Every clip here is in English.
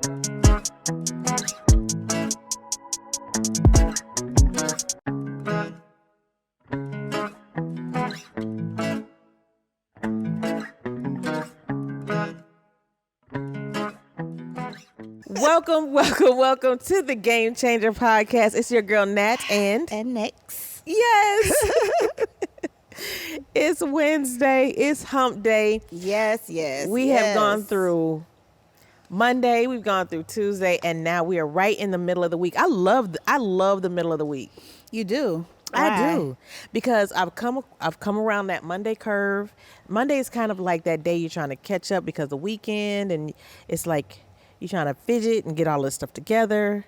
Welcome to the GameChangher podcast. It's your girl Nat and Nix. Yes. It's Wednesday. It's hump day. Yes. We have gone through Monday, we've gone through Tuesday, and now we are right in the middle of the week. I love the middle of the week. You do? I Why? do, because I've come around that Monday curve. Monday is kind of like that day you're trying to catch up because the weekend, and it's like you're trying to fidget and get all this stuff together,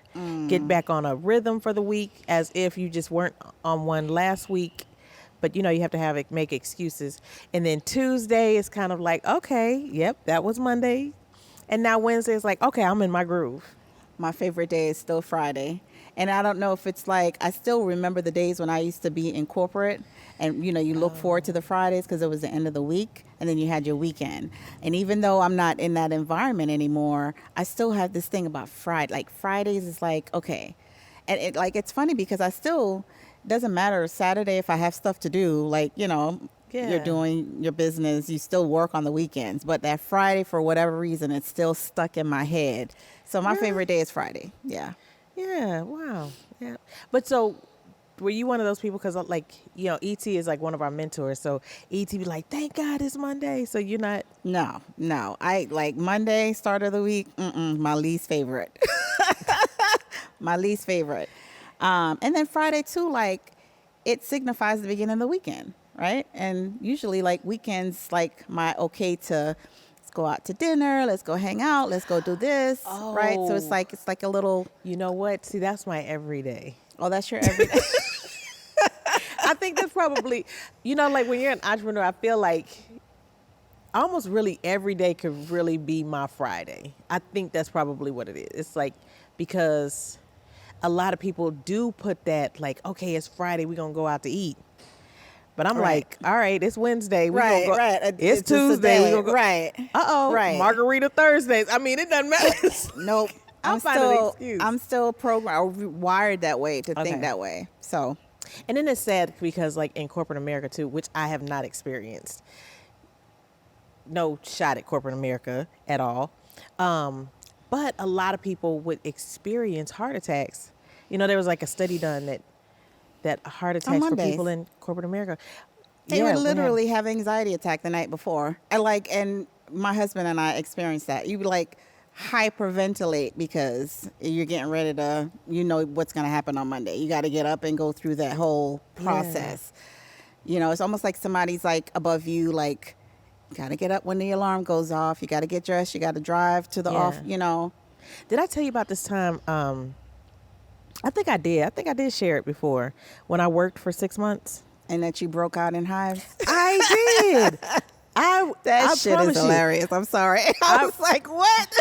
get back on a rhythm for the week, as if you just weren't on one last week. But you have to make excuses. And then Tuesday is kind of like, okay, yep, that was Monday, and now Wednesday is like, okay, I'm in my groove. My favorite day is still Friday. And I don't know if it's like, I still remember the days when I used to be in corporate and, you look forward to the Fridays because it was the end of the week and then you had your weekend. And even though I'm not in that environment anymore, I still have this thing about Friday. Like Fridays is like, okay. And it's funny because doesn't matter Saturday if I have stuff to do, you're doing your business, you still work on the weekends. But that Friday, for whatever reason, it's still stuck in my head. So my favorite day is Friday. Yeah. Yeah, wow. Yeah. But so were you one of those people, because E.T. is like one of our mentors, so E.T. be like, thank God it's Monday, so you're not? No. I like Monday, start of the week, my least favorite. My least favorite. And then Friday too, it signifies the beginning of the weekend, right? And usually weekends, my okay to go out to dinner, let's go hang out, let's go do this, right? So it's like a little... You know what? See, that's my everyday. Oh, that's your everyday. I think that's probably, when you're an entrepreneur, I feel like almost really every day could really be my Friday. I think that's probably what it is. It's because a lot of people do put that okay, it's Friday, we're going to go out to eat. But I'm like, all right, it's Wednesday. Right. It's Tuesday. We're gonna go. Right. Right. Margarita Thursdays. I mean, it doesn't matter. Nope. I'm finding an excuse. I'm still programmed or wired that way to think that way. So, and then it's sad because in corporate America too, which I have not experienced. No shot at corporate America at all. But a lot of people would experience heart attacks. There was a study done that heart attacks for people in corporate America. They would literally have anxiety attack the night before. And my husband and I experienced that. You would hyperventilate because you're getting ready to, what's going to happen on Monday. You got to get up and go through that whole process. Yeah. It's almost like somebody's above you, you got to get up when the alarm goes off. You got to get dressed. You got to drive to the off, Did I tell you about this time? I think I did share it before when I worked for 6 months. And that you broke out in hives? I did. That shit is hilarious. I'm sorry. I was like, what?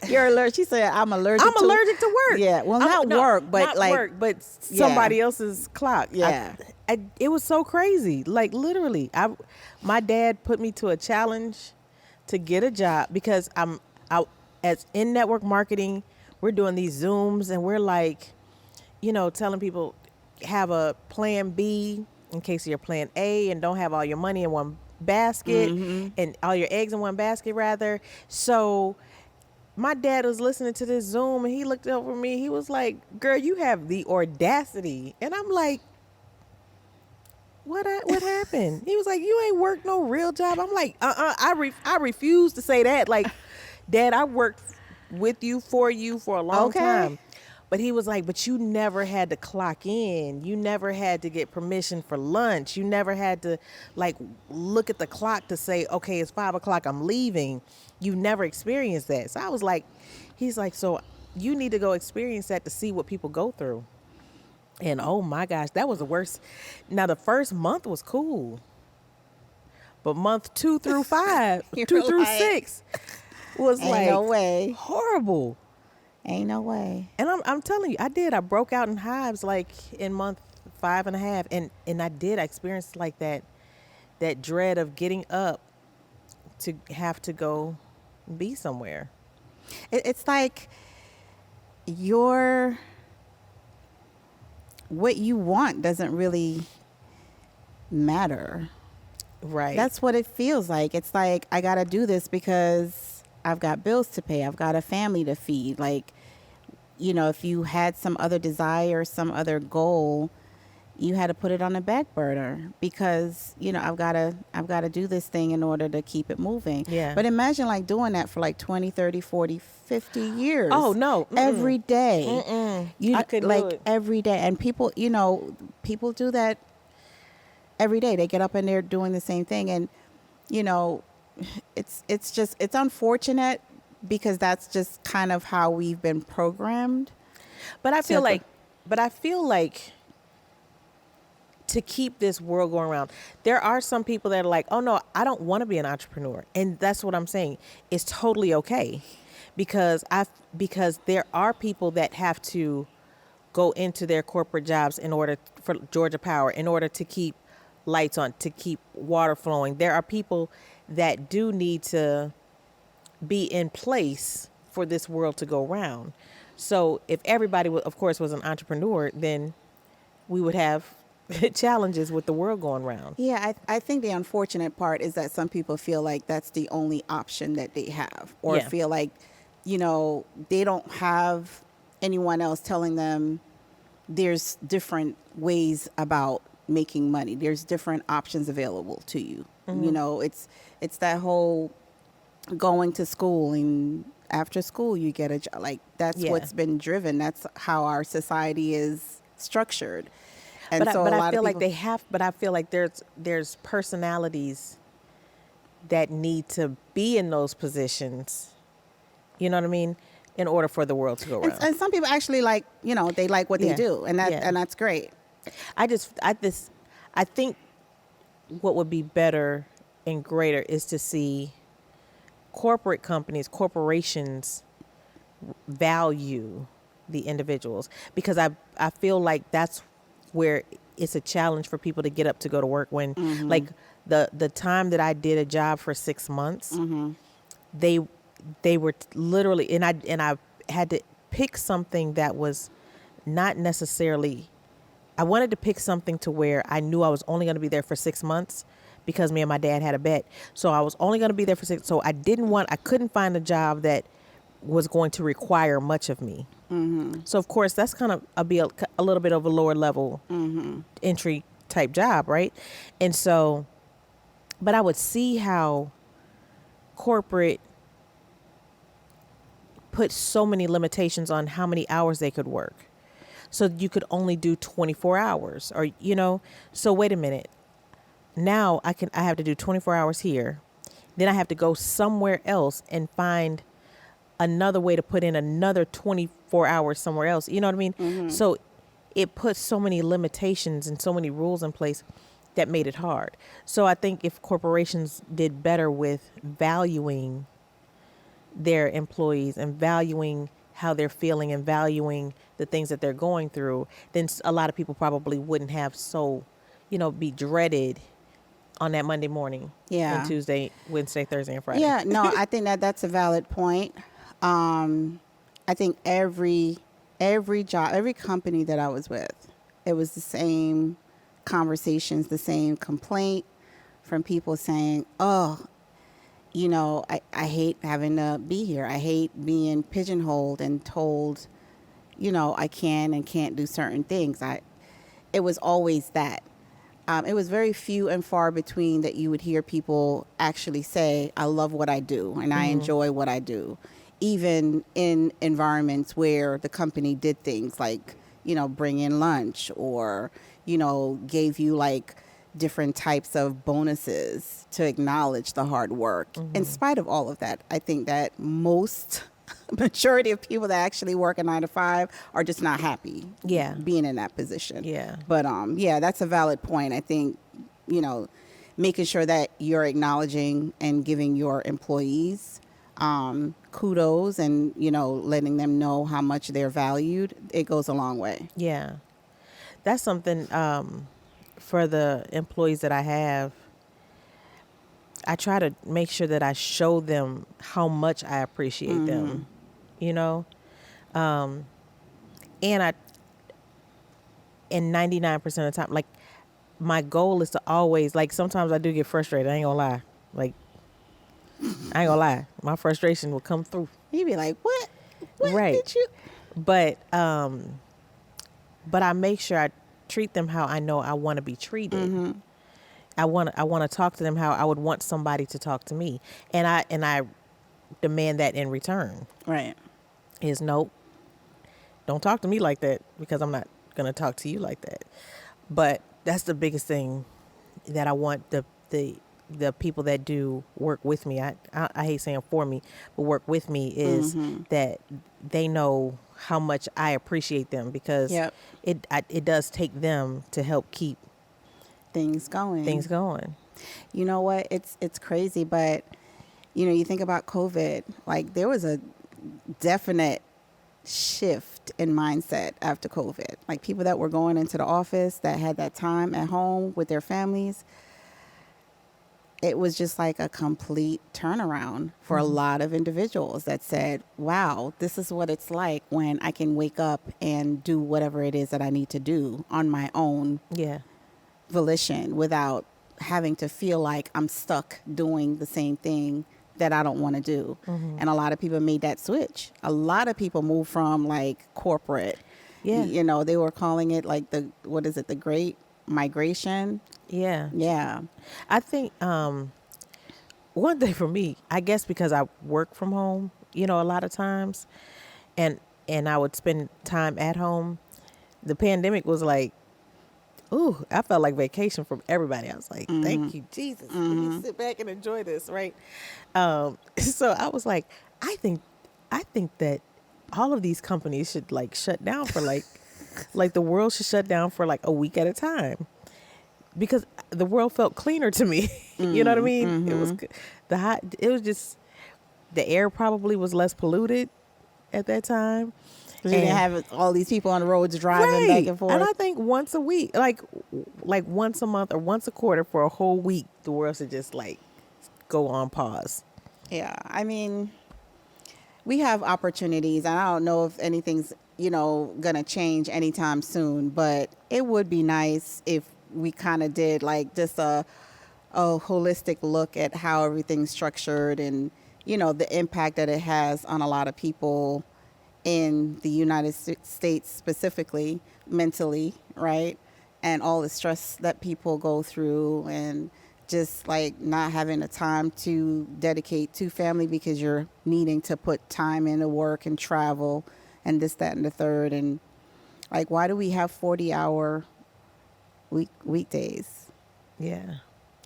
You're allergic. She said, I'm allergic to work. Yeah. Well, not work, but somebody else's clock. Yeah. It was so crazy. Literally, my dad put me to a challenge to get a job because I'm out as in network marketing. We're doing these Zooms and we're telling people have a plan B in case of your plan A and don't have all your money in one basket and all your eggs in one basket rather. So my dad was listening to this Zoom and he looked over me. He was like, girl, you have the audacity. And I'm like, what happened? He was like, you ain't worked no real job. I'm like, I refuse to say that. Dad, I worked with you for a long time. But he was like, but you never had to clock in. You never had to get permission for lunch. You never had to look at the clock to say, okay, it's 5 o'clock, I'm leaving. You never experienced that. So I was like, he's like, so you need to go experience that to see what people go through. And oh my gosh, that was the worst. Now the first month was cool. But month 2 through 5, 2 through 6 was no way. Horrible. Ain't no way. And I'm telling you, I broke out in hives in month 5.5, and I experienced that dread of getting up to have to go be somewhere. It's like your what you want doesn't really matter. Right. That's what it feels like. It's like, I got to do this because I've got bills to pay. I've got a family to feed. Like, if you had some other desire, some other goal, you had to put it on the back burner because, I've got to do this thing in order to keep it moving. Yeah. But imagine like doing that for like 20, 30, 40, 50 years. Oh, no. Every day. I couldn't like do it. every day. And people, people do that every day. They get up and they're doing the same thing. And, it's unfortunate because that's just kind of how we've been programmed. But I feel like to keep this world going around, there are some people that are like, oh no, I don't want to be an entrepreneur. And that's what I'm saying. It's totally okay. Because there are people that have to go into their corporate jobs for Georgia Power, in order to keep lights on, to keep water flowing. There are people that do need to be in place for this world to go round. So if everybody, of course, was an entrepreneur, then we would have challenges with the world going round. Yeah, I think the unfortunate part is that some people feel like that's the only option that they have, or Yeah. feel like, they don't have anyone else telling them there's different ways about making money. There's different options available to you. It's that whole going to school, and after school you get a job. Like, that's what's been driven. That's how our society is structured. And but so I feel like I feel like there's personalities that need to be in those positions. You know what I mean? In order for the world to go around. And some people actually like, they like what they do, and that's great. I think what would be better and greater is to see corporations value the individuals, because I feel like that's where it's a challenge for people to get up to go to work when like the time that I did a job for 6 months, they were literally, and I had to pick something that was not necessarily, I wanted to pick something to where I knew I was only going to be there for 6 months, because me and my dad had a bet. So I was only going to be there for 6. So I couldn't find a job that was going to require much of me. So of course that's kind of a little bit of a lower level entry type job, right? And so, but I would see how corporate put so many limitations on how many hours they could work. So you could only do 24 hours, or so wait a minute. Now I have to do 24 hours here. Then I have to go somewhere else and find another way to put in another 24 hours somewhere else. You know what I mean? So it puts so many limitations and so many rules in place that made it hard. So I think if corporations did better with valuing their employees and valuing how they're feeling and valuing the things that they're going through, then a lot of people probably wouldn't have be dreaded on that Monday morning. Yeah. And Tuesday, Wednesday, Thursday, and Friday. Yeah, no, I think that's a valid point. I think every job, every company that I was with, it was the same conversations, the same complaint from people saying, oh, I hate having to be here. I hate being pigeonholed and told, I can and can't do certain things. It was always that. It was very few and far between that you would hear people actually say, I love what I do and I enjoy what I do. Even in environments where the company did things like, bring in lunch, or, gave you like different types of bonuses to acknowledge the hard work. In spite of all of that, I think that majority of people that actually work a 9 to 5 are just not happy being in that position. Yeah. But that's a valid point. I think, making sure that you're acknowledging and giving your employees kudos and, letting them know how much they're valued, it goes a long way. Yeah. That's something for the employees that I have. I try to make sure that I show them how much I appreciate them, and I and 99% of the time, like my goal is to always, like sometimes I do get frustrated. I ain't gonna lie. Like I ain't gonna lie. My frustration will come through. You'd be like, what? What Right. did you? But I make sure I treat them how I know I want to be treated. I want to talk to them how I would want somebody to talk to me. And I demand that in return. Right. Is nope. Don't talk to me like that because I'm not going to talk to you like that. But that's the biggest thing that I want the people that do work with me. I hate saying for me, but work with me is that they know how much I appreciate them because Yep. it does take them to help keep Things going. things going. You know what? It's crazy, but you think about COVID, like there was a definite shift in mindset after COVID. Like people that were going into the office that had that time at home with their families, it was just like a complete turnaround for a lot of individuals that said, wow, this is what it's like when I can wake up and do whatever it is that I need to do on my own Yeah. volition without having to feel like I'm stuck doing the same thing that I don't want to do. And a lot of people made that switch. A lot of people moved from like corporate. Yeah. They were calling it like the great migration. Yeah. Yeah. I think one thing for me, I guess because I work from home, a lot of times, and I would spend time at home. The pandemic was like, ooh, I felt like vacation from everybody. I was like, thank you, Jesus. Let me sit back and enjoy this, right? So I was like, I think that all of these companies should like shut down for like the world should shut down for like a week at a time. Because the world felt cleaner to me. You know what I mean? It was it was just, the air probably was less polluted at that time. Because you didn't have all these people on the roads driving Right. back and forth. And I think once a week, like once a month or once a quarter for a whole week, the world should just like go on pause. Yeah. I mean, we have opportunities, and I don't know if anything's, going to change anytime soon, but it would be nice if we kind of did like just a holistic look at how everything's structured and, the impact that it has on a lot of people in the United States, specifically mentally, right? And all the stress that people go through and just like not having the time to dedicate to family because you're needing to put time into work and travel and this, that, and the third. And like, why do we have 40-hour weekdays Yeah.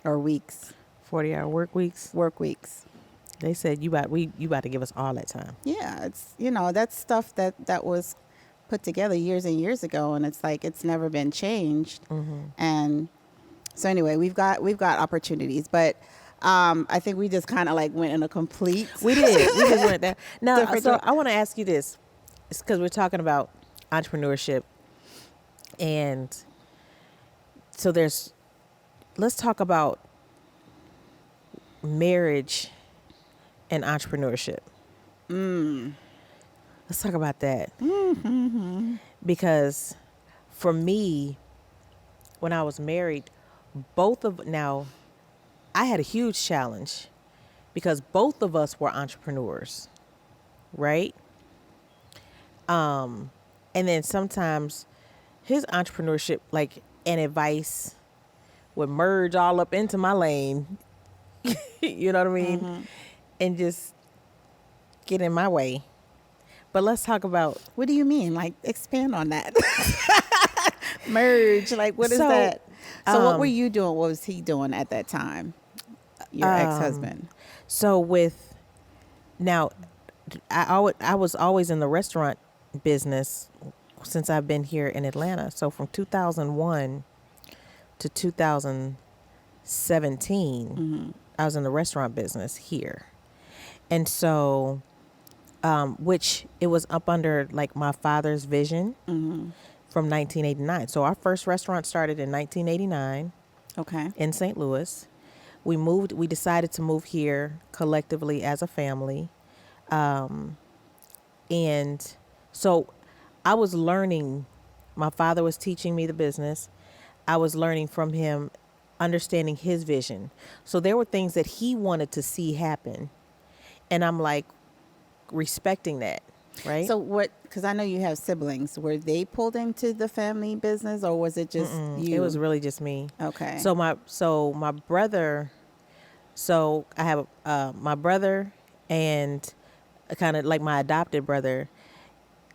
or weeks? 40-hour work weeks. Work weeks. They said you about to give us all that time. Yeah, it's that's stuff that was put together years and years ago, and it's like it's never been changed. And so anyway, we've got opportunities, but I think we just kind of like went in a complete. We did. We just went there. Now, so Different- I want to ask you this. It's because we're talking about entrepreneurship, and so let's talk about marriage and entrepreneurship. Let's talk about that. Because for me, when I was married, I had a huge challenge because both of us were entrepreneurs, right? And then sometimes his entrepreneurship, like, and advice would merge all up into my lane. You know what I mean? And just get in my way. But let's talk about. What do you mean? Like, expand on that. Merge. Like, what is So, that? So what were you doing? What was he doing at that time? Your ex-husband. So I was always in the restaurant business since I've been here in Atlanta. So from 2001 to 2017, I was in the restaurant business here. And so, which it was up under like my father's vision from 1989. So our first restaurant started in 1989 Okay. in St. Louis. We decided to move here collectively as a family. And so I was learning. My father was teaching me the business. I was learning from him, understanding his vision. So there were things that he wanted to see happen. And I'm like respecting that, right? So what? Because I know you have siblings. Were they pulled into the family business, or was it just you? It was really just me. Okay. So my brother. So I have my brother and kind of like my adopted brother.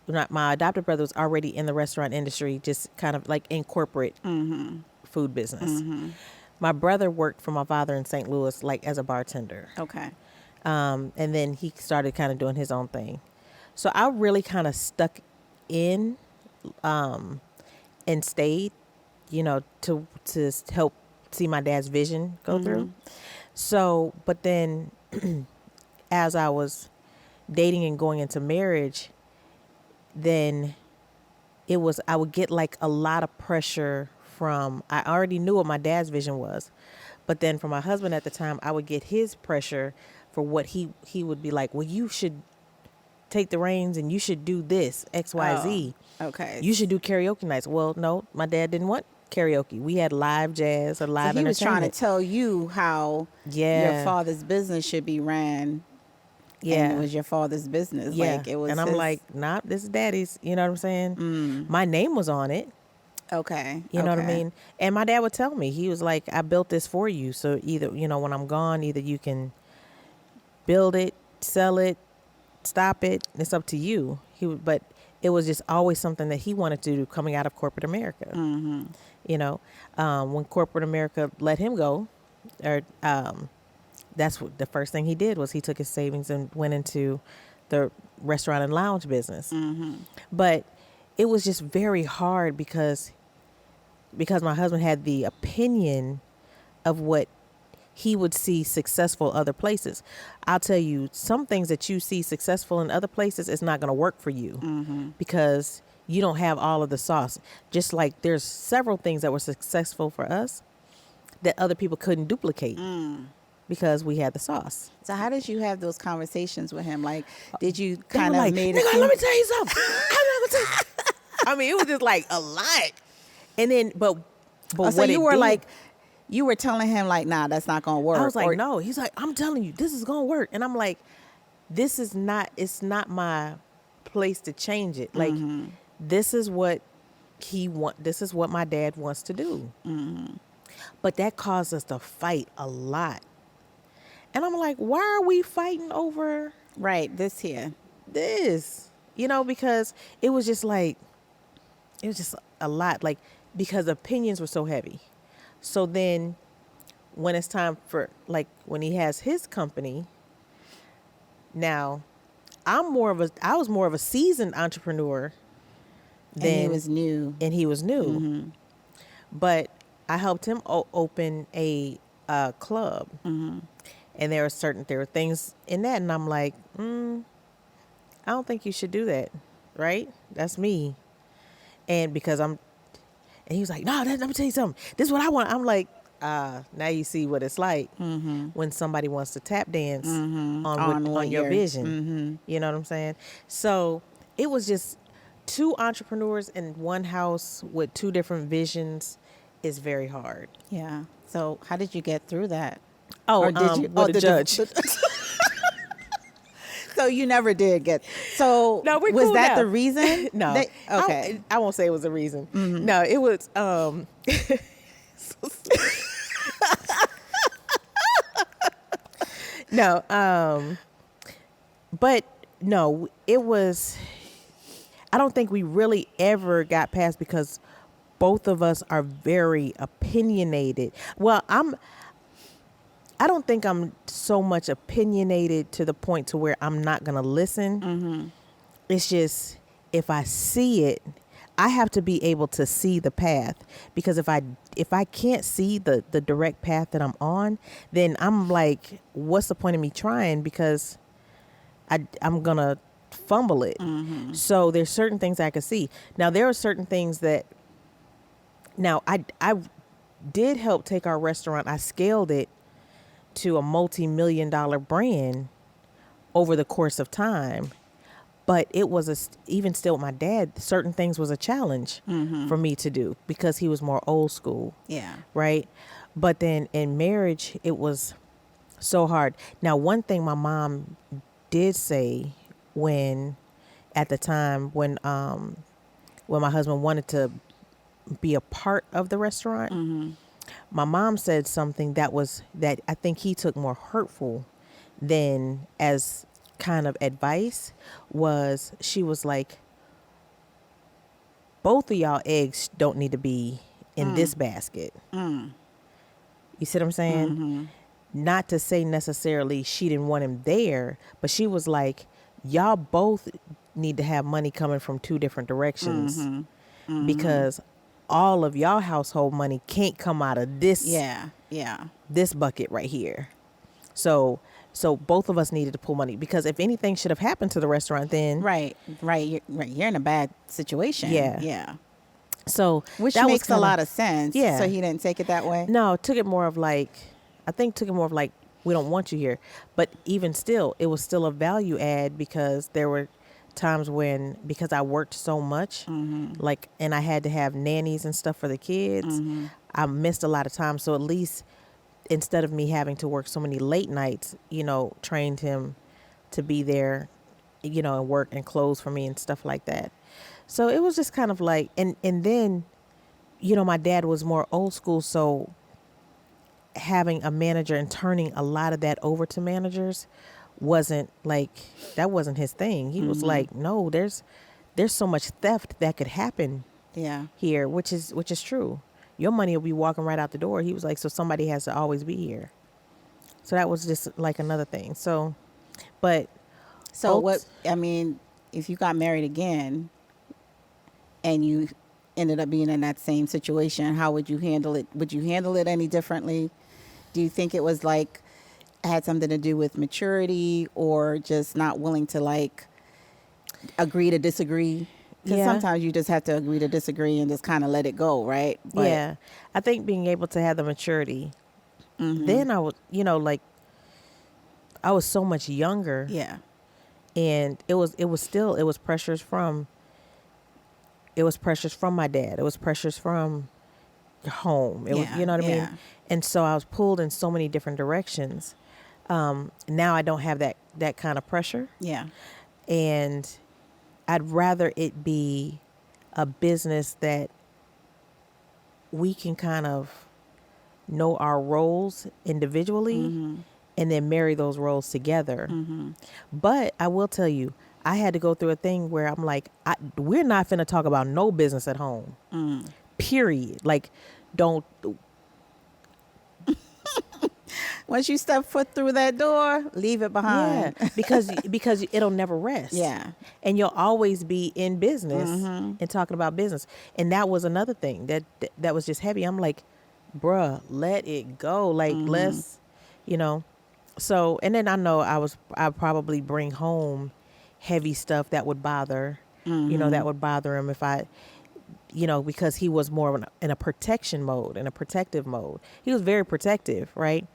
Not my adopted brother was already in the restaurant industry, just kind of like in corporate food business. My brother worked for my father in St. Louis, like as a bartender. Okay. And then he started kind of doing his own thing. So I really kind of stuck in and stayed, to help see my dad's vision go through. So, but then as I was dating and going into marriage, then I would get like a lot of pressure from, I already knew what my dad's vision was, but then from my husband at the time, I would get his pressure for what he would be like, well, you should take the reins and you should do this, X, Y, Z. Okay. You should do karaoke nights. Well, no, my dad didn't want karaoke. We had live jazz or live So he was trying to entertainment. tell you how Yeah. your father's business should be ran. Yeah. And it was your father's business. Yeah. Like it was. And I'm like, nah, this is daddy's. You know what I'm saying? My name was on it. Okay. You know what I okay. mean? And my dad would tell me, he was like, I built this for you. So either, when I'm gone, either you can build it, sell it, stop it. It's up to you. But it was just always something that he wanted to do coming out of corporate America. When corporate America let him go, or that's what the first thing he did was he took his savings and went into the restaurant and lounge business. But it was just very hard because my husband had the opinion of what he would see successful other places. I'll tell you, some things that you see successful in other places is not going to work for you because you don't have all of the sauce. Just like there's several things that were successful for us that other people couldn't duplicate because we had the sauce. So how did you have those conversations with him? Like, did you They kind were of like, made nigga, it? let me tell you something. I'm not gonna tell you. I mean, it was just like a lot. And then, but Oh, so what you it were did, like, you were telling him like, nah, that's not gonna work. I was like, Or- no. He's like, I'm telling you, this is gonna work. And I'm like, it's not my place to change it. Like, this is what this is what my dad wants to do. But that caused us to fight a lot. And I'm like, why are we fighting over Right, this here. this? Because it was just a lot, like, because opinions were so heavy. So then when it's time for, like, when he has his company, now I was more of a seasoned entrepreneur than And he was new. and he was new. But I helped him open a club. And there were things in that, and I'm like, I don't think you should do that, right? That's me. And because and he was like, no, let me tell you something. This is what I want. I'm like, now you see what it's like when somebody wants to tap dance on your vision. You know what I'm saying? So it was just two entrepreneurs in one house with two different visions is very hard. Yeah. So how did you get through that? Oh, Or did you? with the judge. So you never did get. So No, we're was cool that now. the reason? No. Okay. I won't say it was a reason. No, it was no, but no, it was, I don't think we really ever got past because both of us are very opinionated. Well, I don't think I'm so much opinionated to the point to where I'm not going to listen. It's just, if I see it, I have to be able to see the path, because if I can't see the direct path that I'm on, then I'm like, what's the point of me trying? Because I'm going to fumble it. So there's certain things I can see. Now, there are certain things that, now I did help take our restaurant. I scaled it to a multi-million-dollar brand over the course of time. But it was even still with my dad, certain things was a challenge for me to do because he was more old school. Yeah. Right. But then in marriage, it was so hard. Now, one thing my mom did say when, at the time when my husband wanted to be a part of the restaurant, my mom said something that I think he took more hurtful than as kind of advice. Was she was like, both of y'all eggs don't need to be in this basket. You see what I'm saying? Not to say necessarily she didn't want him there, but she was like, y'all both need to have money coming from two different directions because all of y'all household money can't come out of this this bucket right here. So both of us needed to pull money because if anything should have happened to the restaurant, then Right. You're in a bad situation. Yeah. So Which that makes was a lot of sense. Yeah. So he didn't take it that way. No, it took it more of like, I think took it more of like, we don't want you here. But even still, it was still a value add because there were times when, because I worked so much, like, and I had to have nannies and stuff for the kids, I missed a lot of time. So at least instead of me having to work so many late nights, trained him to be there, and work and clothes for me and stuff like that. So it was just kind of like, and then, my dad was more old school. So having a manager and turning a lot of that over to managers wasn't like, that wasn't his thing. He was like, no, there's so much theft that could happen here, which is true. Your money will be walking right out the door. He was like, so somebody has to always be here. So that was just like another thing. So, but So if you got married again and you ended up being in that same situation, how would you handle it? Would you handle it any differently? Do you think it was like had something to do with maturity or just not willing to like agree to disagree? Because sometimes you just have to agree to disagree and just kind of let it go, right? But I think being able to have the maturity, then I would, like, I was so much younger. Yeah. And it was pressures from my dad. It was pressures from home. It was, you know what I mean? And so I was pulled in so many different directions. Now I don't have that kind of pressure. Yeah. And I'd rather it be a business that we can kind of know our roles individually and then marry those roles together. But I will tell you, I had to go through a thing where I'm like, we're not finna talk about no business at home. Period. Like, don't. Once you step foot through that door, leave it behind. Yeah, because it'll never rest. Yeah. And you'll always be in business and talking about business. And that was another thing that was just heavy. I'm like, bruh, let it go. Like, let's, So, and then I know I'd probably bring home heavy stuff that would bother, that would bother him if I, because he was more in a protection mode, in a protective mode. He was very protective, right?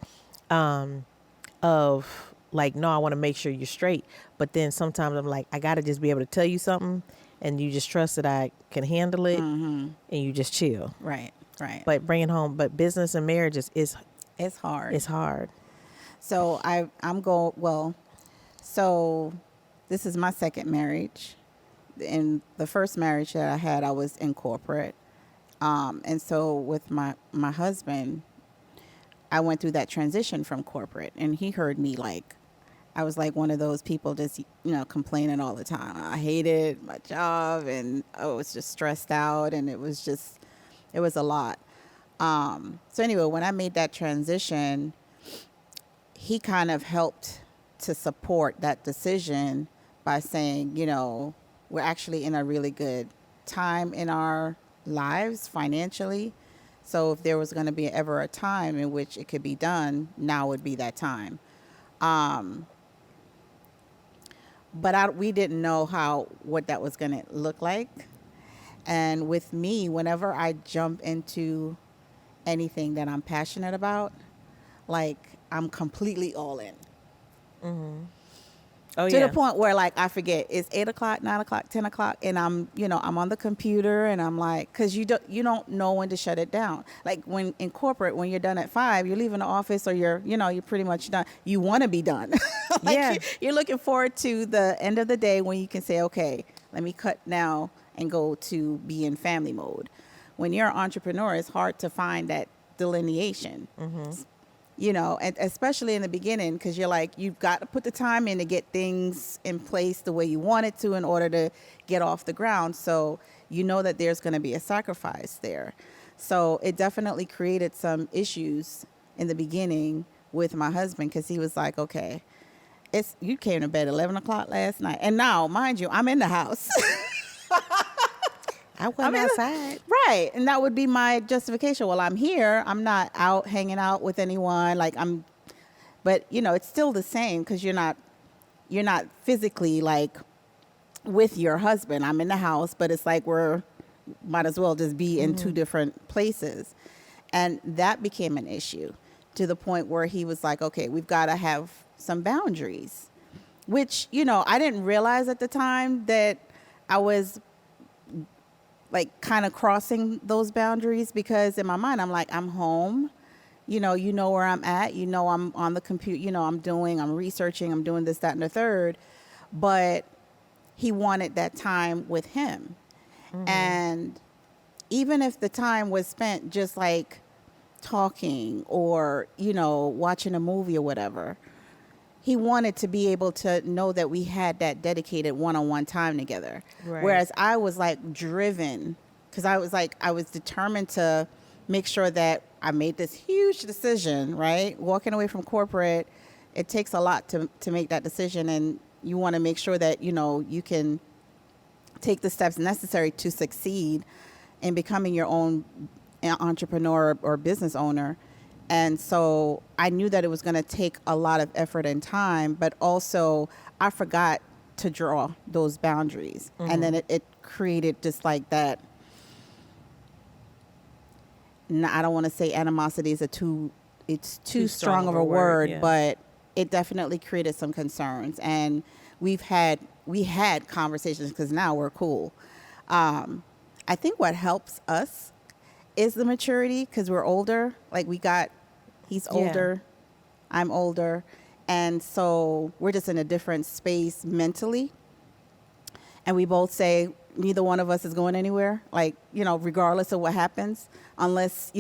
Of like, no, I want to make sure you're straight. But then sometimes I'm like, I got to just be able to tell you something and you just trust that I can handle it and you just chill. Right. But bringing home, but business and marriage is it's hard. It's hard. So so this is my second marriage. In the first marriage that I had, I was in corporate. And so with my husband, I went through that transition from corporate, and he heard me like, I was like one of those people just, complaining all the time. I hated my job and I was just stressed out, and it was a lot. So anyway, when I made that transition, he kind of helped to support that decision by saying, we're actually in a really good time in our lives financially. So if there was going to be ever a time in which it could be done, now would be that time. But we didn't know what that was going to look like. And with me, whenever I jump into anything that I'm passionate about, like, I'm completely all in. Oh To the yeah. point where like I forget it's 8 o'clock, 9 o'clock, 10 o'clock, and I'm on the computer and I'm like, because you don't know when to shut it down. Like when in corporate, when you're done at 5, you're leaving the office or you're pretty much done. You want to be done. Like Yeah. you're looking forward to the end of the day when you can say, okay, let me cut now and go to be in family mode. When you're an entrepreneur, it's hard to find that delineation. And especially in the beginning, because you're like, you've got to put the time in to get things in place the way you want it to in order to get off the ground. So you know that there's going to be a sacrifice there. So it definitely created some issues in the beginning with my husband, because he was like, okay, you came to bed 11 o'clock last night. And now, mind you, I'm in the house. I wasn't outside. Right. And that would be my justification. Well, I'm here. I'm not out hanging out with anyone. But it's still the same, because you're not physically like with your husband. I'm in the house, but it's like might as well just be in two different places. And that became an issue, to the point where he was like, okay, we've got to have some boundaries, which, I didn't realize at the time that I was like kind of crossing those boundaries, because in my mind, I'm like, I'm home, where I'm at, I'm on the computer, I'm researching, I'm doing this, that, and the third. But he wanted that time with him. And even if the time was spent just like talking or, watching a movie or whatever, he wanted to be able to know that we had that dedicated one-on-one time together. Right. Whereas I was like driven, because I was determined to make sure that I made this huge decision, right? Walking away from corporate, it takes a lot to make that decision. And you want to make sure that, you can take the steps necessary to succeed in becoming your own entrepreneur or business owner. And so I knew that it was going to take a lot of effort and time, but also I forgot to draw those boundaries. And then it created just like that. I don't want to say animosity is it's too strong of a word, yeah. but it definitely created some concerns. And we had conversations, because now we're cool. I think what helps us is the maturity, because we're older. Like he's older, I'm older. And so we're just in a different space mentally. And we both say neither one of us is going anywhere, like, regardless of what happens, unless,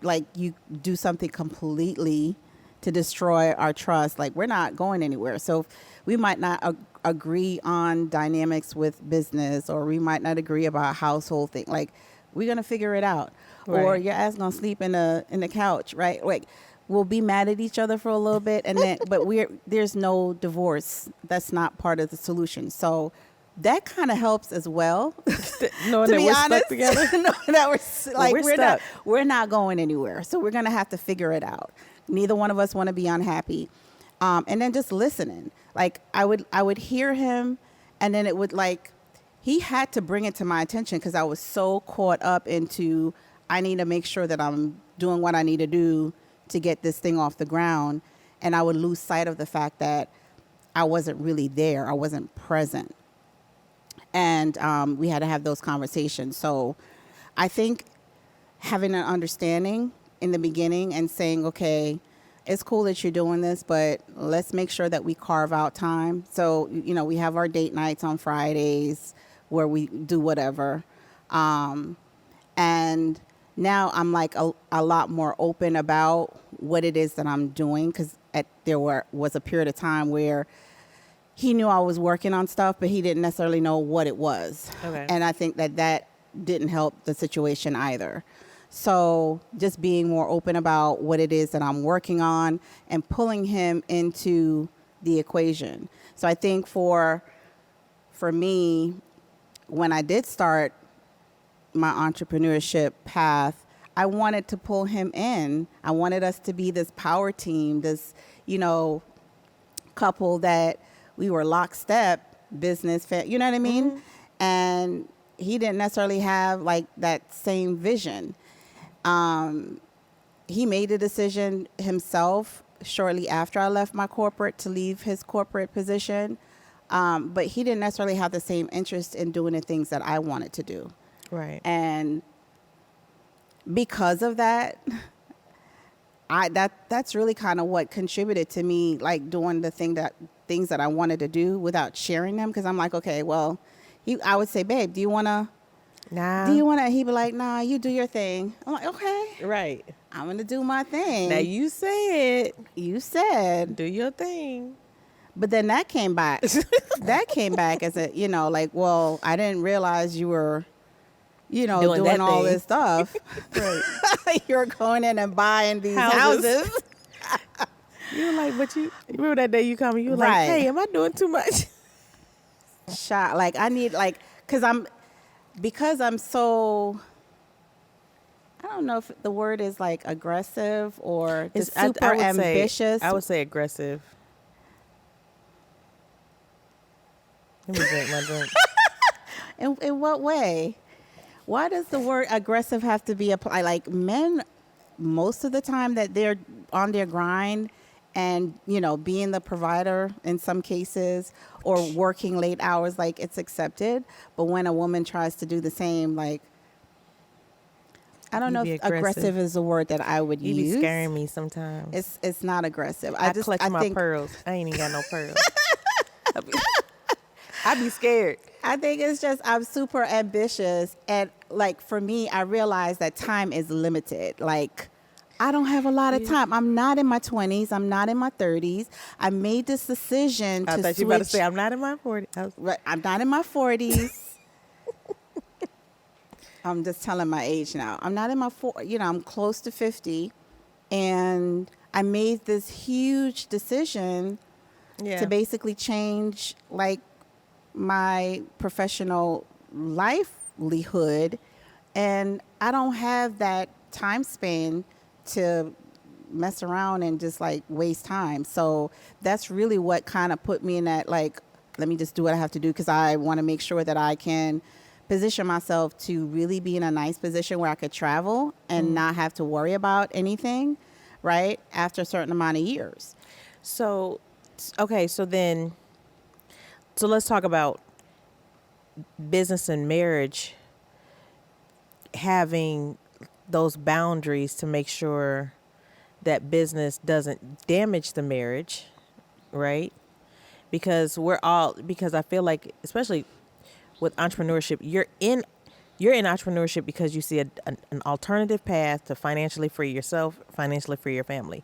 like you do something completely to destroy our trust. Like, we're not going anywhere. So we might not agree on dynamics with business, or we might not agree about household thing. Like, we're going to figure it out. Right. Or your ass going to sleep in the couch, right? Like, we'll be mad at each other for a little bit, and then, but there's no divorce. That's not part of the solution. So that kind of helps as well. Knowing to that be we're honest, stuck together. knowing that we're stuck. we're not going anywhere. So we're going to have to figure it out. Neither one of us want to be unhappy. And then just listening. Like, I would hear him, and then it would, like, he had to bring it to my attention, because I was so caught up into, I need to make sure that I'm doing what I need to do to get this thing off the ground. And I would lose sight of the fact that I wasn't really there. I wasn't present. And we had to have those conversations. So I think having an understanding in the beginning and saying, okay, it's cool that you're doing this, but let's make sure that we carve out time. So, we have our date nights on Fridays where we do whatever. And now I'm like a lot more open about what it is that I'm doing, because there was a period of time where he knew I was working on stuff, but he didn't necessarily know what it was. Okay. And I think that didn't help the situation either. So just being more open about what it is that I'm working on and pulling him into the equation. So I think for me, when I did start my entrepreneurship path, I wanted to pull him in. I wanted us to be this power team, this, couple that we were lockstep, business, you know what I mean? And he didn't necessarily have like that same vision. He made a decision himself shortly after I left my corporate to leave his corporate position. But he didn't necessarily have the same interest in doing the things that I wanted to do. Right. And because of that, that's really kind of what contributed to me like doing things that I wanted to do without sharing them. Because I'm like, okay, well, I would say, babe, do you want to? Nah. Do you want to? He'd be like, nah, you do your thing. I'm like, okay, Right. I'm gonna do my thing. Now you said, You said, do your thing. but then that came back. That came back as a, like, well, I didn't realize you were, doing all this stuff. Right. You're going in and buying these Houses. houses. You were like, but you remember that day you called me? You were Right. like, hey, am I doing too much? Shot. Like, I need, like, because I'm so, I don't know if the word is like aggressive or just super ambitious. I would say aggressive. Let me drink my drink. In what way? Why does the word aggressive have to be applied? Like, men, most of the time that they're on their grind and, being the provider in some cases or working late hours, like, it's accepted. But when a woman tries to do the same, like, I don't know if aggressive is the word that I would use. You be scaring me sometimes. It's not aggressive. I clutch my pearls. I ain't even got no pearls. I be scared. I think it's just I'm super ambitious. And, like, for me, I realize that time is limited. Like, I don't have a lot of time. I'm not in my 20s. I'm not in my 30s. I made this decision to switch. I thought you were about to say, I'm not in my 40s. I'm not in my 40s. I'm just telling my age now. I'm not in my I'm close to 50. And I made this huge decision to basically change, like, my professional livelihood. And I don't have that time span to mess around and just, like, waste time. So that's really what kind of put me in that, like, let me just do what I have to do because I want to make sure that I can position myself to really be in a nice position where I could travel and not have to worry about anything, right, after a certain amount of years. So, okay, so let's talk about business and marriage, having those boundaries to make sure that business doesn't damage the marriage, right? Because I feel like, especially with entrepreneurship, you're in entrepreneurship because you see an alternative path to financially free yourself, financially free your family.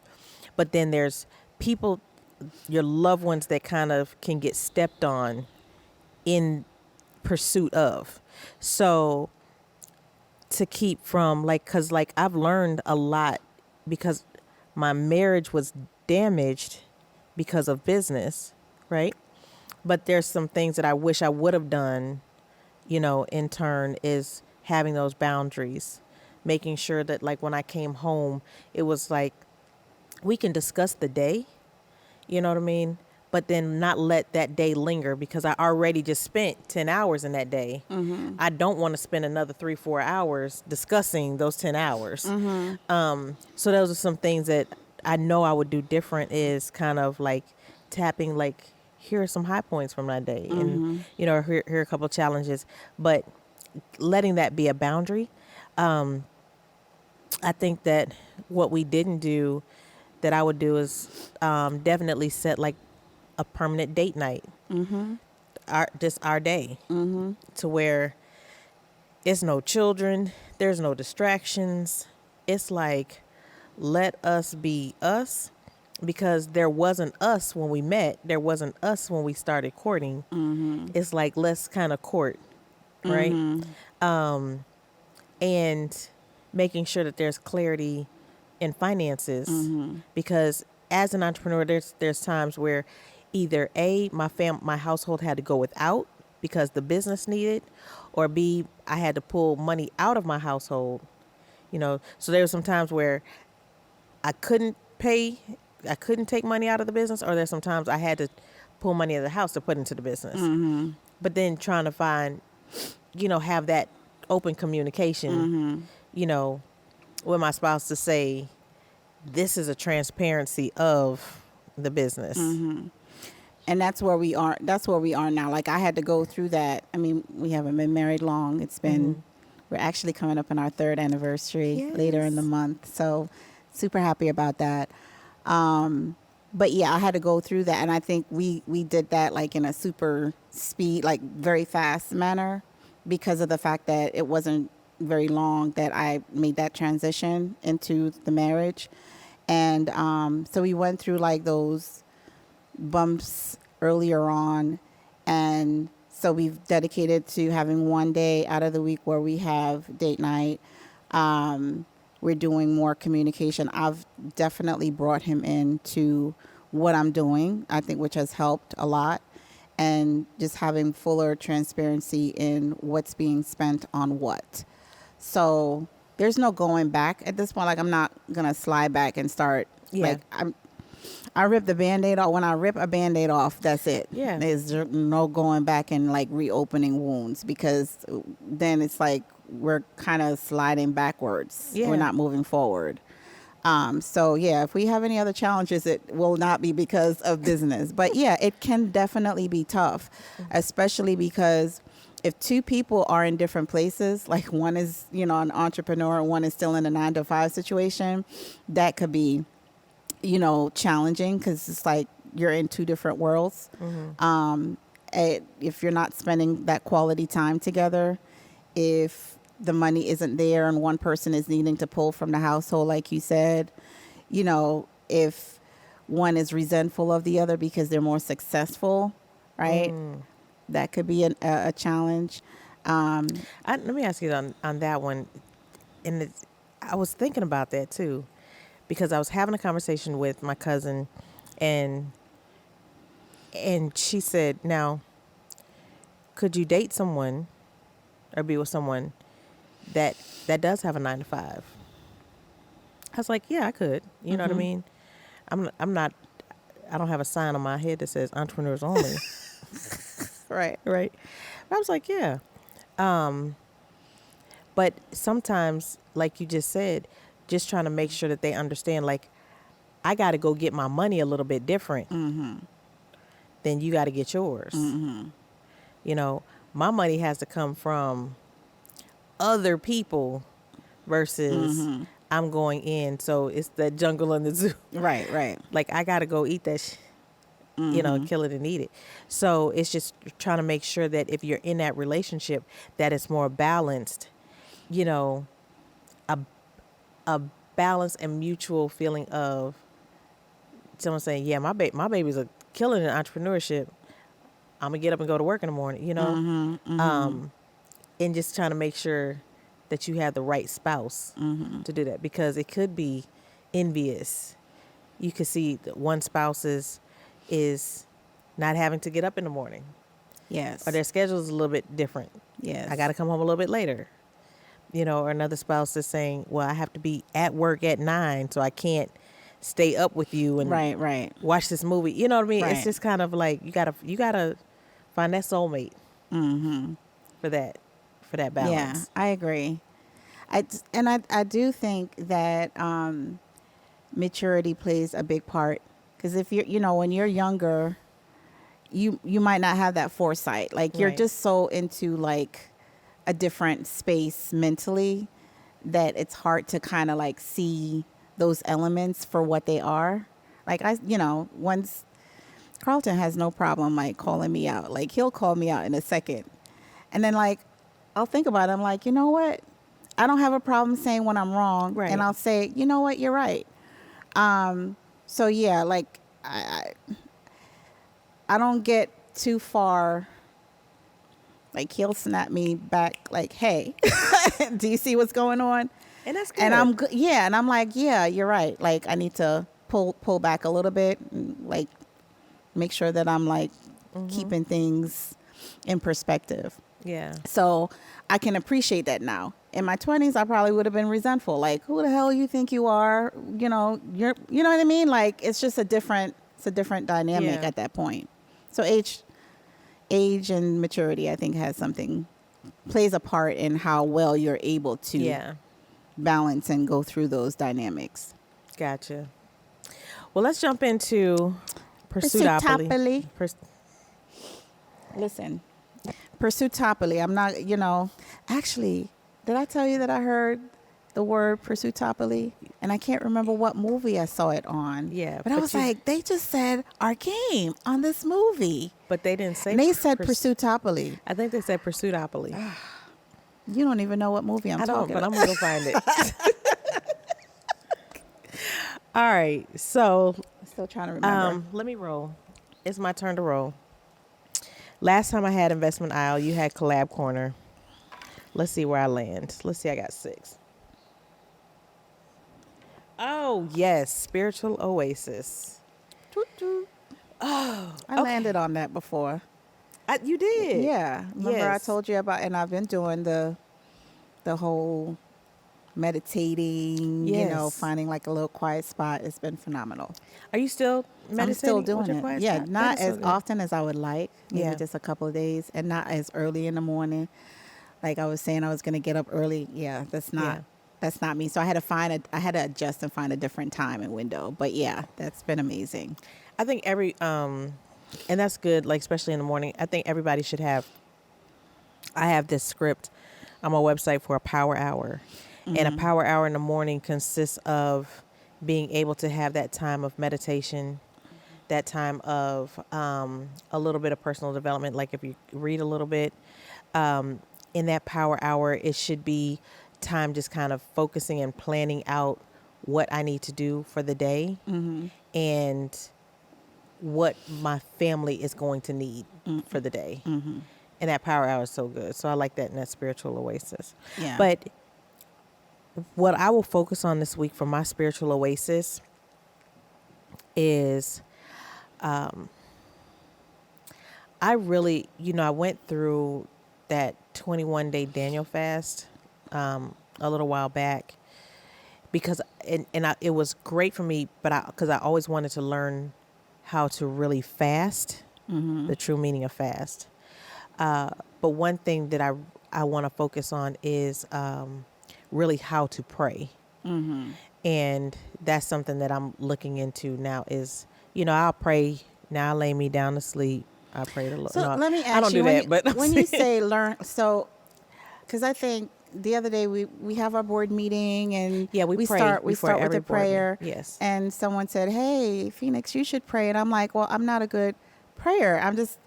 But then there's people, your loved ones, that kind of can get stepped on in pursuit of. So to keep from, like, because, like, I've learned a lot because my marriage was damaged because of business, right? But there's some things that I wish I would have done, in turn, is having those boundaries, making sure that, like, when I came home, it was like, we can discuss the day, you know what I mean? But then not let that day linger because I already just spent 10 hours in that day. Mm-hmm. I don't want to spend another 3-4 hours discussing those 10 hours. Mm-hmm. So those are some things that I know I would do different, is kind of like tapping, like, here are some high points from that day. Mm-hmm. And, here are a couple of challenges, but letting that be a boundary. I think that what we didn't do that I would do is definitely set, like, a permanent date night, our day, to where it's no children, there's no distractions. It's like, let us be us, because there wasn't us when we met. There wasn't us when we started courting. Mm-hmm. It's like, let's kind of court, right? Mm-hmm. And making sure that there's clarity in finances, because as an entrepreneur, there's times where either A, my household had to go without because the business needed, or B, I had to pull money out of my household. So there were some times where I couldn't take money out of the business, or there's some times I had to pull money out of the house to put into the business. Mm-hmm. But then trying to find, have that open communication, with my spouse to say, this is a transparency of the business. And that's where we are. That's where we are now. Like, I had to go through that. I mean, we haven't been married long. It's been, we're actually coming up on our 3rd anniversary later in the Yes. month. So super happy about that. But yeah, I had to go through that. And I think we did that like in a super speed, like very fast manner, because of the fact that it wasn't very long that I made that transition into the marriage. And so we went through like those bumps earlier on, and so we've dedicated to having one day out of the week where we have date night. We're doing more communication. I've definitely brought him into what I'm doing, I think, which has helped a lot, and just having fuller transparency in what's being spent on what. So there's no going back at this point. Like, I'm not gonna slide back and start. Yeah. Like, I rip the Band-Aid off. When I rip a Band-Aid off, that's it. Yeah. There's no going back and like reopening wounds, because then it's like we're kind of sliding backwards. Yeah. We're not moving forward. So yeah, if we have any other challenges, it will not be because of business. But yeah, it can definitely be tough, especially because if two people are in different places, like one is, an entrepreneur and one is still in a 9-to-5 situation, that could be, challenging, because it's like you're in two different worlds. If you're not spending that quality time together, if the money isn't there and one person is needing to pull from the household, like you said, if one is resentful of the other because they're more successful, right? That could be a challenge. Let me ask you on that one. And I was thinking about that too, because I was having a conversation with my cousin, and she said, now, could you date someone or be with someone that does have a 9-to-5? I was like, yeah, I could. You know what I mean? I'm not, I don't have a sign on my head that says entrepreneurs only. Right. Right. But I was like, yeah. But sometimes, like you just said, just trying to make sure that they understand, like, I got to go get my money a little bit different than you got to get yours. My money has to come from other people versus I'm going in. So it's the jungle and the zoo. Right. Like, I got to go eat that kill it and eat it. So it's just trying to make sure that if you're in that relationship, that it's more balanced, a balance and mutual feeling of someone saying, yeah, my baby's a killing in entrepreneurship. I'm gonna get up and go to work in the morning, and just trying to make sure that you have the right spouse to do that, because it could be envious. You could see that one spouse is not having to get up in the morning. Yes. Or their schedule is a little bit different. Yes. I got to come home a little bit later. Or another spouse is saying, well, I have to be at work at 9, so I can't stay up with you and right. watch this movie. You know what I mean? Right. It's just kind of like you gotta find that soulmate for that balance. Yeah, I agree. I do think that maturity plays a big part, because if you're when you're younger, you might not have that foresight. Like, you're Right. just so into like a different space mentally that it's hard to kind of like see those elements for what they are. Like, once Carlton has no problem like calling me out. Like, he'll call me out in a second. And then like I'll think about it. I'm like, you know what? I don't have a problem saying when I'm wrong. Right. And I'll say, you know what, you're right. So yeah, like I don't get too far. Like, he'll snap me back like, hey, do you see what's going on? And that's good. And I'm good. Yeah. And I'm like, yeah, you're right. Like, I need to pull back a little bit and like make sure that I'm like keeping things in perspective. Yeah. So I can appreciate that now. In my 20s, I probably would have been resentful. Like, who the hell you think you are? You know what I mean? Like, it's just a different dynamic Yeah. at that point. So age and maturity, I think, plays a part in how well you're able to Yeah. balance and go through those dynamics. Gotcha. Well, let's jump into Pursuitopoly. Listen, Pursuitopoly. I'm not, actually, did I tell you that I heard the word Pursuitopoly? And I can't remember what movie I saw it on. Yeah. But I was like, they just said our game on this movie. But they didn't say. And they said Pursuitopoly. I think they said Pursuitopoly. You don't even know what movie I'm talking about. I don't, but I'm going to go find it. All right. So. Still trying to remember. Let me roll. It's my turn to roll. Last time I had Investment Aisle, you had Collab Corner. Let's see where I land. Let's see, I got 6. Oh, yes. Spiritual Oasis. Oh, I landed on that before. You did? Yeah. Remember Yes. I told you about, and I've been doing the whole meditating, Yes. finding like a little quiet spot. It's been phenomenal. Are you still meditating? I'm still doing with your it. quiet Yeah, spot? not That is so as good. often as I would like. Maybe Yeah. just a couple of days, and not as early in the morning. Like I was saying, I was going to get up early. Yeah, that's not me. So I had to adjust and find a different time and window. But yeah, that's been amazing. I think and that's good, like especially in the morning. I think everybody should have. I have this script on my website for a power hour. And a power hour in the morning consists of being able to have that time of meditation, that time of a little bit of personal development. Like if you read a little bit, in that power hour, it should be time just kind of focusing and planning out what I need to do for the day and what my family is going to need for the day. And that power hour is so good. So I like that in that spiritual oasis. Yeah. But what I will focus on this week for my spiritual oasis is I really, I went through that 21-day Daniel fast a little while back because it was great for me, but because I always wanted to learn how to really fast, the true meaning of fast. But one thing that I want to focus on is really how to pray. And that's something that I'm looking into now is, I'll pray. Now I lay me down to sleep. I pray the Lord. So No, let me ask I don't you, do that, but when you say learn, so, because I think the other day we have our board meeting and Yeah, we pray start before with every a board meeting. prayer. Yes. And someone said, "Hey, Phoenix, you should pray." And I'm like, "Well, I'm not a good prayer. I'm just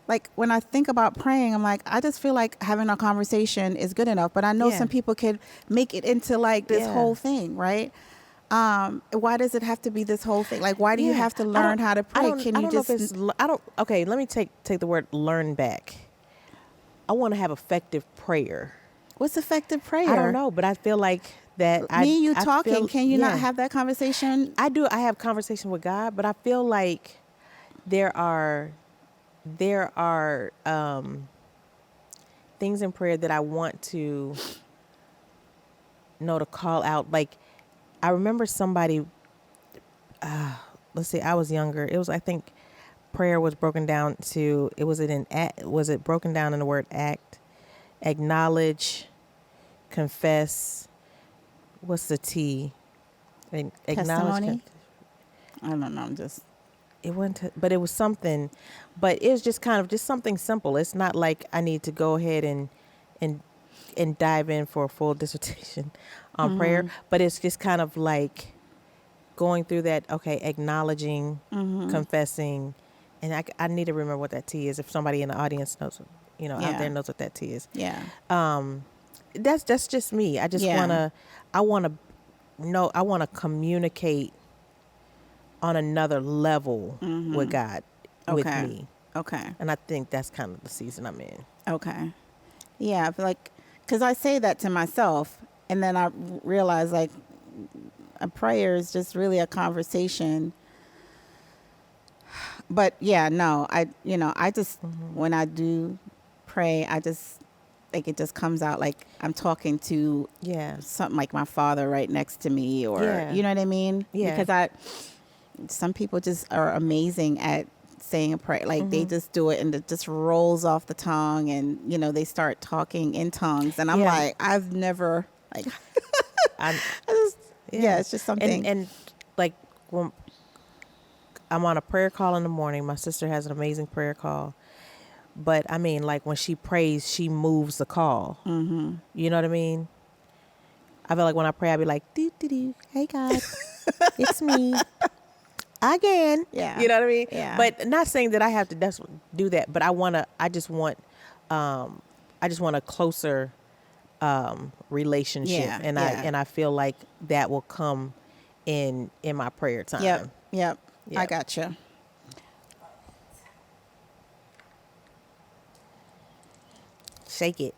like when I think about praying, I'm like, I just feel like having a conversation is good enough. But I know Yeah. some people could make it into like this Yeah. whole thing, right? Why does it have to be this whole thing? Like, why do you Yeah. have to learn how to pray? Can you just? Okay, let me take the word learn back. I want to have effective prayer. What's effective prayer? I don't know, but I feel like that Me and you I talking, feel- can you not yeah. have that conversation? I do. I have conversation with God, but I feel like there are things in prayer that I want to know to call out. Like I remember somebody. Let's see. I was younger. It was. I think prayer was broken down to. Was it broken down in the word act, acknowledge, confess. What's the T? Testimony? I don't know. I'm just. It wasn't, but it was something. But it was just kind of just something simple. It's not like I need to go ahead and dive in for a full dissertation on prayer. But it's just kind of like going through that. Okay, acknowledging, confessing, and I need to remember what that T is. If somebody in the audience knows, out Yeah. there knows what that T is. Yeah. That's just me. I just Yeah. I want to communicate on another level with God, with Okay. me. Okay. And I think that's kind of the season I'm in. Okay. Yeah. I feel like, because I say that to myself, and then I realize like a prayer is just really a conversation. But yeah, no, I just, when I do pray, I just think it just comes out like I'm talking to Yeah. something like my father right next to me, or, Yeah. you know what I mean? Yeah. Because some people just are amazing at saying a prayer. Like they just do it and it just rolls off the tongue, and, they start talking in tongues. And I'm Yeah. like, I've never, like, I Yeah, it's just something. And like when I'm on a prayer call in the morning, my sister has an amazing prayer call. But I mean, like when she prays, she moves the call. Mm-hmm. You know what I mean? I feel like when I pray, I be like, doo, doo, doo. Hey God, it's me again. Yeah. You know what I mean? Yeah. But not saying that I have to do that, but I just want a closer relationship, Yeah, and yeah. I feel like that will come in my prayer time. Yep. I Yep. gotcha. Shake it.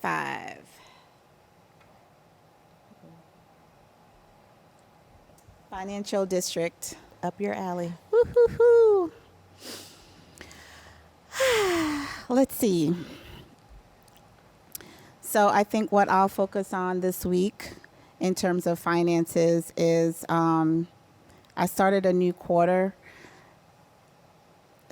5. Financial district. Up your alley. Woo-hoo-hoo. Let's see. So I think what I'll focus on this week in terms of finances is I started a new quarter.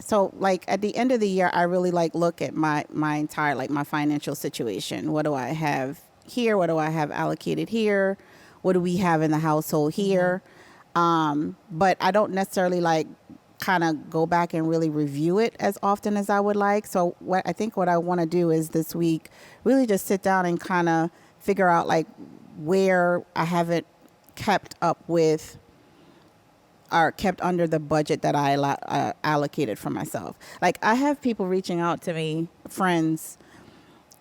So like at the end of the year, I really like look at my entire, like my financial situation. What do I have here? What do I have allocated here? What do we have in the household here? But I don't necessarily like kind of go back and really review it as often as I would like. So what I want to do is this week really just sit down and kind of figure out like where I haven't kept up with or kept under the budget that I allocated for myself. Like I have people reaching out to me, friends,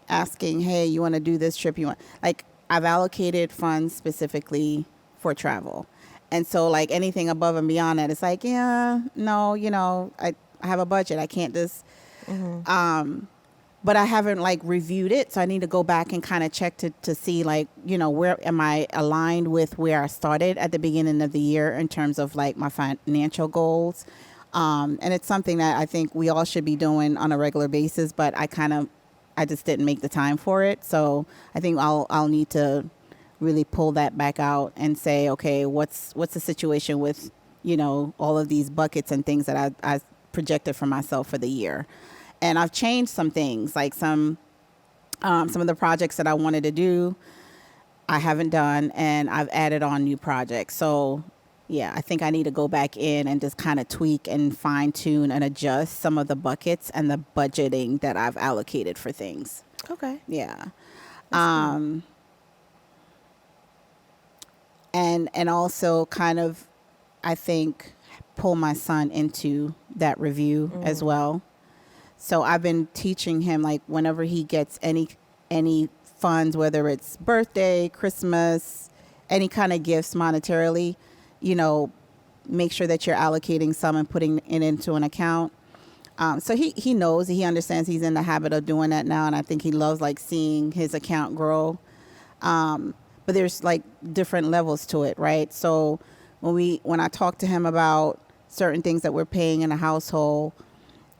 asking, "Hey, you want to do this trip? You want?" Like I've allocated funds specifically for travel. And so like anything above and beyond that, it's like, yeah, no, I have a budget. I can't just, but I haven't like reviewed it. So I need to go back and kind of check to see like, where am I aligned with where I started at the beginning of the year in terms of like my financial goals. And it's something that I think we all should be doing on a regular basis, but I just didn't make the time for it. So I think I'll need to really pull that back out and say, okay, what's the situation with, all of these buckets and things that I projected for myself for the year. And I've changed some things, like some of the projects that I wanted to do, I haven't done, and I've added on new projects. So yeah, I think I need to go back in and just kind of tweak and fine tune and adjust some of the buckets and the budgeting that I've allocated for things. Okay. Yeah. And also kind of, I think, pull my son into that review as well. So I've been teaching him, like, whenever he gets any funds, whether it's birthday, Christmas, any kind of gifts monetarily, make sure that you're allocating some and putting it into an account. So he knows, he understands, he's in the habit of doing that now. And I think he loves like seeing his account grow. But there's like different levels to it, right? So when I talk to him about certain things that we're paying in a household,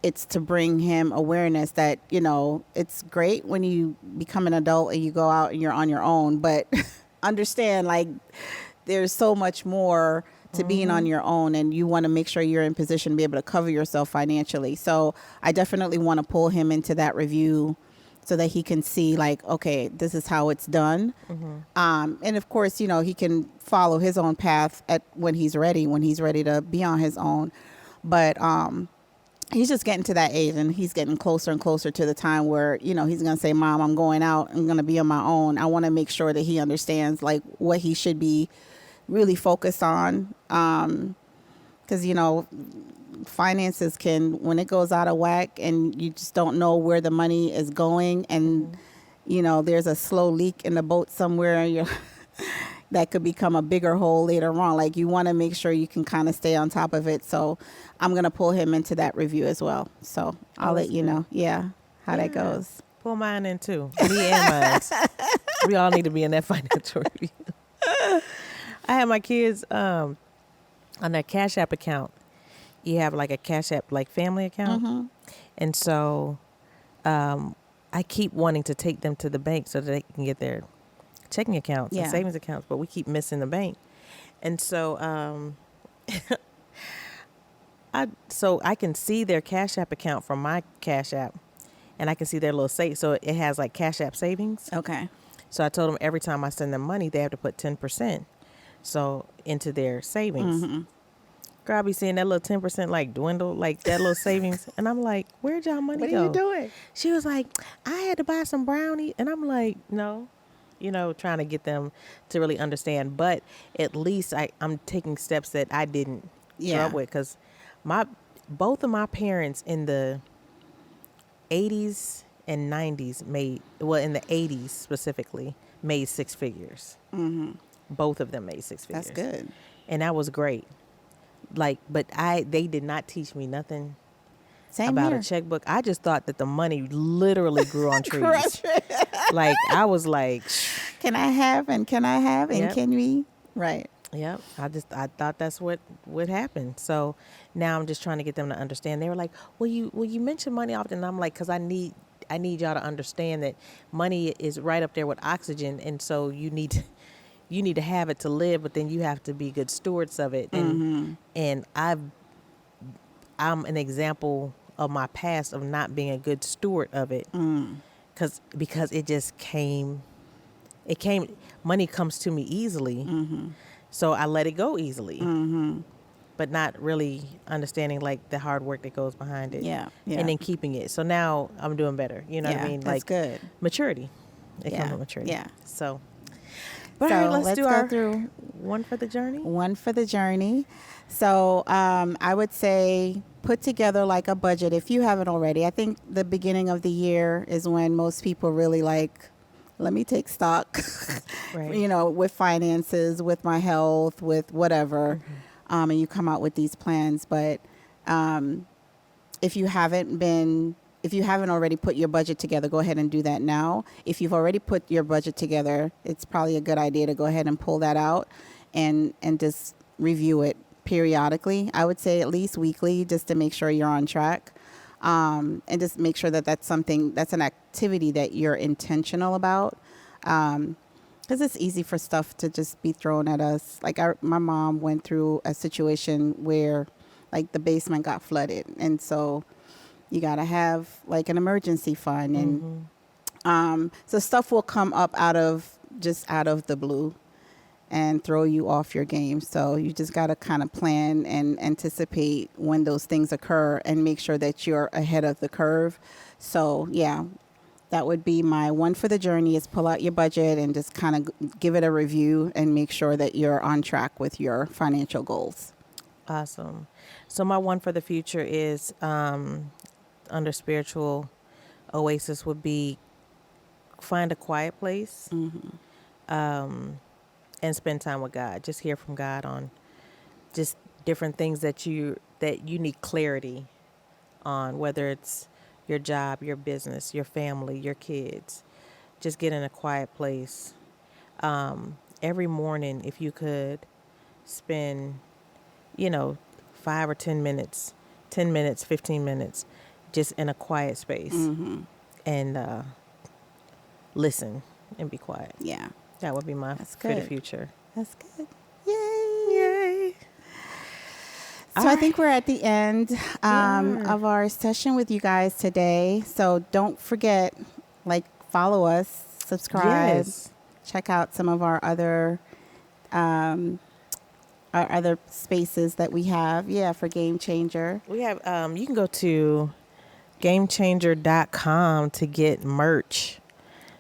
it's to bring him awareness that, it's great when you become an adult and you go out and you're on your own, but understand like there's so much more to being on your own, and you want to make sure you're in position to be able to cover yourself financially. So I definitely want to pull him into that review so that he can see like, okay, this is how it's done. And of course, he can follow his own path when he's ready to be on his own. But he's just getting to that age, and he's getting closer and closer to the time where, he's going to say, Mom, I'm going out. I'm going to be on my own. I want to make sure that he understands like what he should be really focused on. 'Cause, finances can, when it goes out of whack and you just don't know where the money is going, and there's a slow leak in the boat somewhere, and that could become a bigger hole later on. Like you want to make sure you can kind of stay on top of it. So I'm going to pull him into that review as well. So I'll let you know. Yeah. How that goes. Pull mine in too. Me and mine. We all need to be in that financial review. I have my kids on that Cash App account. You have like a Cash App like family account. And so I keep wanting to take them to the bank so that they can get their checking accounts and savings accounts, but we keep missing the bank. And so I can see their Cash App account from my Cash App, and I can see their little save. So it has like Cash App savings. Okay. So I told them every time I send them money, they have to put 10% so into their savings. Girl, I be seeing that little 10% like dwindle, like that little savings. And I'm like, where'd y'all money What are go? you doing? She was like, I had to buy some brownie. And I'm like, no, trying to get them to really understand. But at least I'm taking steps that I didn't grow up with. Because both of my parents in the 80s and 90s in the 80s specifically, made six figures. Both of them made six figures. That's good. And that was great. Like, but they did not teach me nothing about here. a checkbook. I just thought that the money literally grew on trees. Like, I was like, can I have and can we? Right. Yep. I thought that's what would happen. So now I'm just trying to get them to understand. They were like, well, you mention money often. And I'm like, because I need y'all to understand that money is right up there with oxygen. And so you need to have it to live, but then you have to be good stewards of it. And I'm an example of my past of not being a good steward of it. Because it just money comes to me easily. So I let it go easily. But not really understanding like the hard work that goes behind it. Yeah. And then keeping it. So now I'm doing better. You know what I mean? That's like good. Maturity. It comes with maturity. Yeah. So But So all right, let's do go through one for the journey. One for the journey. So I would say put together like a budget if you haven't already. I think the beginning of the year is when most people really like, let me take stock, Right. With finances, with my health, with whatever. And you come out with these plans. But if you haven't already put your budget together, go ahead and do that now. If you've already put your budget together, it's probably a good idea to go ahead and pull that out and just review it periodically. I would say at least weekly, just to make sure you're on track. And just make sure that's an activity that you're intentional about. Because it's easy for stuff to just be thrown at us. Like my mom went through a situation where like the basement got flooded. And so you got to have like an emergency fund. And so stuff will come up out of the blue and throw you off your game. So you just got to kind of plan and anticipate when those things occur and make sure that you're ahead of the curve. So yeah, that would be my one for the journey, is pull out your budget and just kind of give it a review and make sure that you're on track with your financial goals. Awesome. So my one for the future is under spiritual oasis would be find a quiet place and spend time with God. Just hear from God on just different things that you need clarity on, whether it's your job, your business, your family, your kids. Just get in a quiet place. Every morning, if you could spend, 5 or 10 minutes, 10 minutes, 15 minutes, just in a quiet space and listen and be quiet. Yeah. That would be my for the future. That's good. Yay. So I think we're at the end of our session with you guys today. So don't forget, follow us, subscribe, Yes. check out some of our other spaces that we have. Yeah, for GameChangher. We have, you can go to GameChangher.com to get merch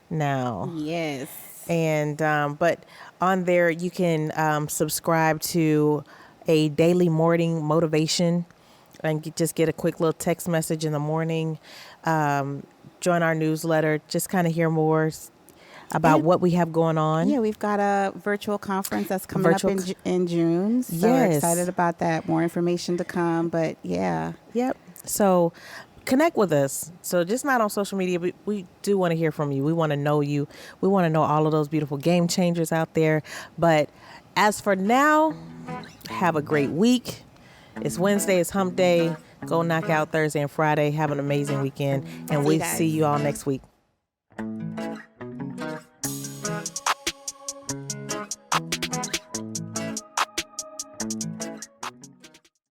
now. Yes. And, but on there you can subscribe to a daily morning motivation and just get a quick little text message in the morning. Join our newsletter, just kind of hear more about what we have going on. Yeah, we've got a virtual conference that's coming up in June. So we're excited about that. More information to come, but yeah. Yep. So connect with us. So just not on social media, but we do want to hear from you. We want to know you. We want to know all of those beautiful game changers out there. But as for now, have a great week. It's Wednesday. It's hump day. Go knock out Thursday and Friday. Have an amazing weekend. And we'll see you all next week.